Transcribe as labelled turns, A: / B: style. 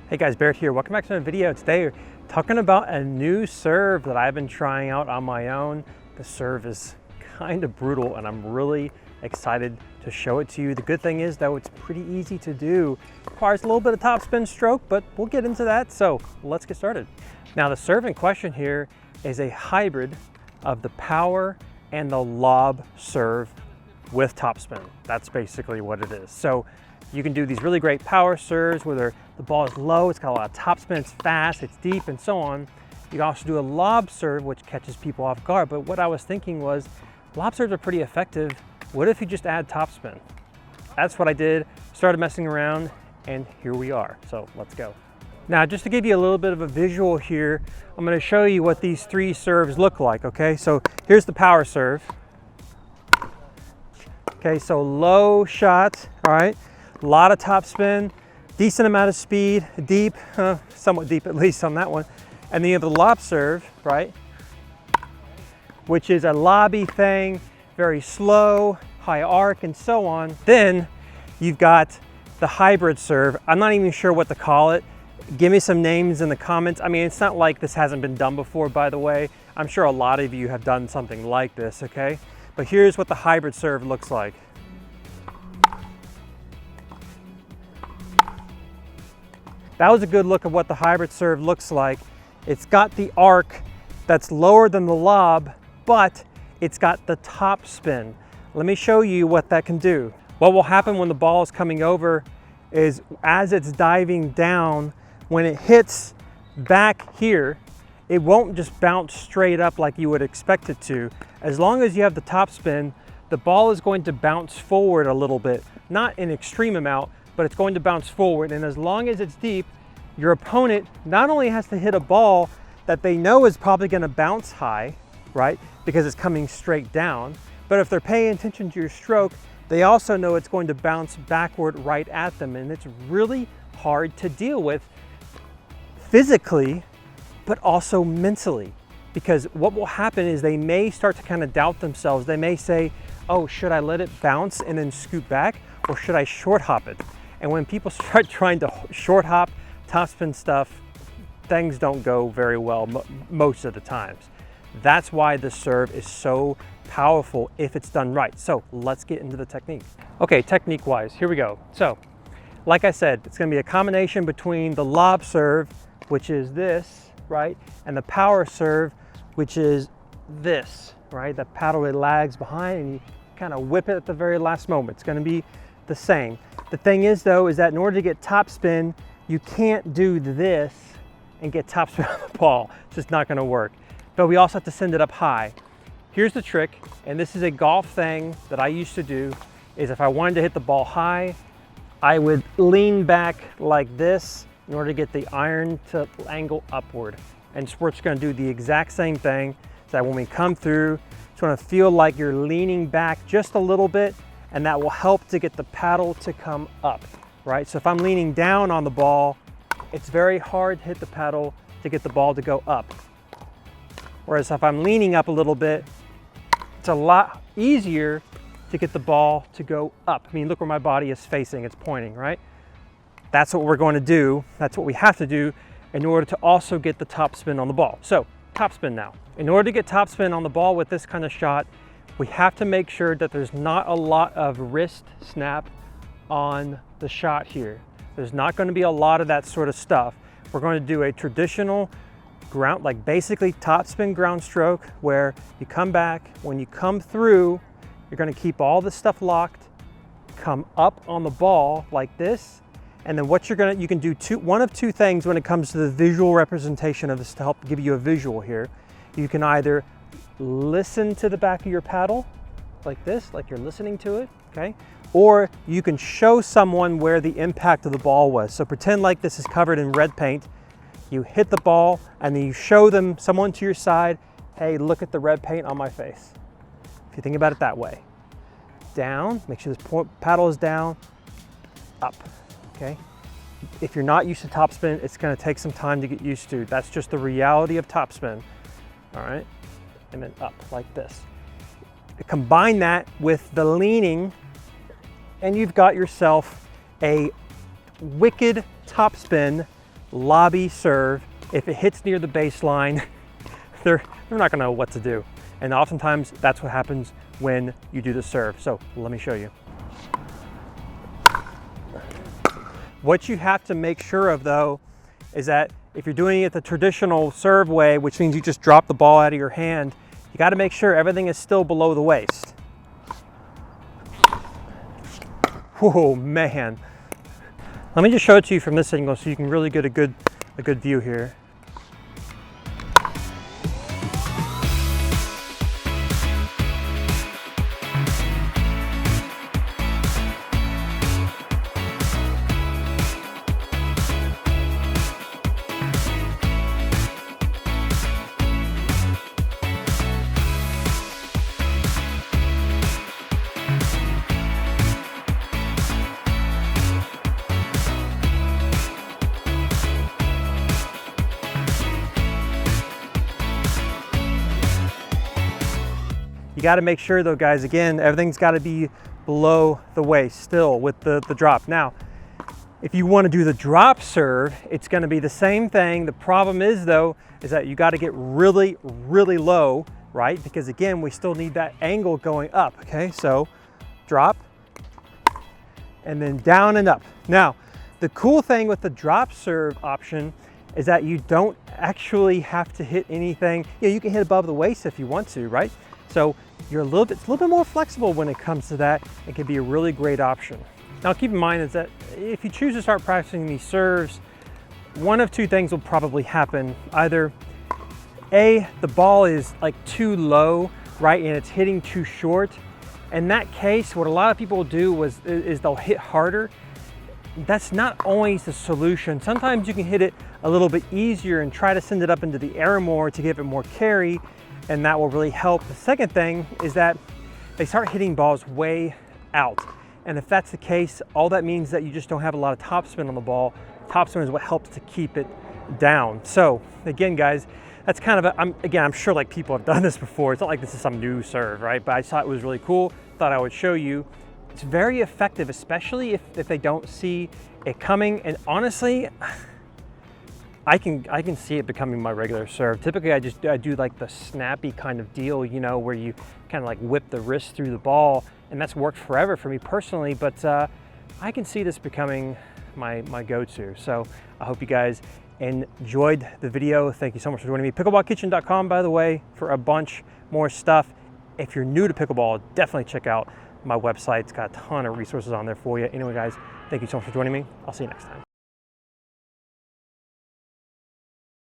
A: Hey guys, Barrett here. Welcome back to another video. Today we're talking about a new serve that I've been trying out on my own. The serve is kind of brutal and I'm really excited to show it to you. The good thing is though, it's pretty easy to do. It requires a little bit of topspin stroke, but we'll get into that. So let's get started. Now the serve in question here is a hybrid of the power and the lob serve with topspin. That's basically what it is. So you can do these really great power serves where the ball is low, it's got a lot of topspin, it's fast, it's deep, and so on. You can also do a lob serve, which catches people off guard. But what I was thinking was, lob serves are pretty effective. What if you just add topspin? That's what I did, started messing around, and here we are. So let's go. Now, just to give you a little bit of a visual here, I'm gonna show you what these three serves look like, okay? So here's the power serve. Okay, so low shot, all right? A lot of topspin, decent amount of speed, deep, somewhat deep at least on that one. And then you have the lob serve, right? Which is a lobby thing, very slow, high arc, and so on. Then you've got the hybrid serve. I'm not even sure what to call it. Give me some names in the comments. I mean, it's not like this hasn't been done before, by the way. I'm sure a lot of you have done something like this, okay? But here's what the hybrid serve looks like. That was a good look at what the hybrid serve looks like. It's got the arc that's lower than the lob, but it's got the top spin. Let me show you what that can do. What will happen when the ball is coming over is as it's diving down, when it hits back here, it won't just bounce straight up like you would expect it to. As long as you have the top spin, the ball is going to bounce forward a little bit, not an extreme amount, but it's going to bounce forward. And as long as it's deep, your opponent not only has to hit a ball that they know is probably gonna bounce high, right? Because it's coming straight down, but if they're paying attention to your stroke, they also know it's going to bounce backward right at them. And it's really hard to deal with physically, but also mentally. Because what will happen is they may start to kind of doubt themselves. They may say, oh, should I let it bounce and then scoot back? Or should I short hop it? And when people start trying to short hop topspin stuff, things don't go very well most of the times. That's why the serve is so powerful if it's done right. So let's get into the technique. Okay, technique wise, here we go. So like I said, it's gonna be a combination between the lob serve, which is this, right? And the power serve, which is this, right? The paddle it lags behind and you kind of whip it at the very last moment. It's gonna be the same. The thing is though, is that in order to get topspin, you can't do this and get topspin on the ball. It's just not gonna work. But we also have to send it up high. Here's the trick, and this is a golf thing that I used to do, is if I wanted to hit the ball high, I would lean back like this in order to get the iron to angle upward. And sport's gonna do the exact same thing, so that when we come through, it's gonna feel like you're leaning back just a little bit, and that will help to get the paddle to come up, right? So if I'm leaning down on the ball, it's very hard to hit the paddle to get the ball to go up. Whereas if I'm leaning up a little bit, it's a lot easier to get the ball to go up. I mean, look where my body is facing, it's pointing, right? That's what we're going to do. That's what we have to do in order to also get the topspin on the ball. So, topspin now. In order to get topspin on the ball with this kind of shot, we have to make sure that there's not a lot of wrist snap on the shot here. There's not going to be a lot of that sort of stuff. We're going to do a traditional ground, like basically topspin ground stroke, where you come back, when you come through, you're going to keep all this stuff locked, come up on the ball like this, and then what you can do one of two things when it comes to the visual representation of this to help give you a visual here. You can either listen to the back of your paddle like this, like you're listening to it, okay? Or you can show someone where the impact of the ball was. So pretend like this is covered in red paint. You hit the ball and then you show them, someone to your side, hey, look at the red paint on my face. If you think about it that way. Down, make sure this paddle is down, up, okay? If you're not used to topspin, it's gonna take some time to get used to. That's just the reality of topspin, all right? And then up like this. Combine that with the leaning and you've got yourself a wicked topspin lobby serve, if it hits near the baseline, they're not gonna know what to do. And oftentimes that's what happens when you do the serve. So let me show you. What you have to make sure of though, is that if you're doing it the traditional serve way, which means you just drop the ball out of your hand, you gotta make sure everything is still below the waist. Whoa, man. Let me just show it to you from this angle so you can really get a good view here. You got to make sure though, guys, again, everything's got to be below the waist still with the drop. Now, if you want to do the drop serve, it's going to be the same thing. The problem is though, is that you got to get really, really low, right? Because again, we still need that angle going up, okay? So drop and then down and up. Now, the cool thing with the drop serve option is that you don't actually have to hit anything. You know, you can hit above the waist if you want to, right? So it's a little bit more flexible when it comes to that. It can be a really great option. Now keep in mind is that if you choose to start practicing these serves, one of two things will probably happen. Either A, the ball is like too low, right, and it's hitting too short. In that case, what a lot of people do is they'll hit harder. That's not always the solution. Sometimes you can hit it a little bit easier and try to send it up into the air more to give it more carry, and that will really help. The second thing is that they start hitting balls way out. And if that's the case, all that means that you just don't have a lot of topspin on the ball. Topspin is what helps to keep it down. So again, guys, that's kind of I'm sure like people have done this before. It's not like this is some new serve, right? But I thought it was really cool. Thought I would show you. It's very effective, especially if they don't see it coming. And honestly, I can see it becoming my regular serve. Typically, I do like the snappy kind of deal, you know, where you kind of like whip the wrist through the ball, and that's worked forever for me personally. But I can see this becoming my go-to. So I hope you guys enjoyed the video. Thank you so much for joining me. Pickleballkitchen.com, by the way, for a bunch more stuff. If you're new to pickleball, definitely check out my website. It's got a ton of resources on there for you. Anyway, guys, thank you so much for joining me. I'll see you next time.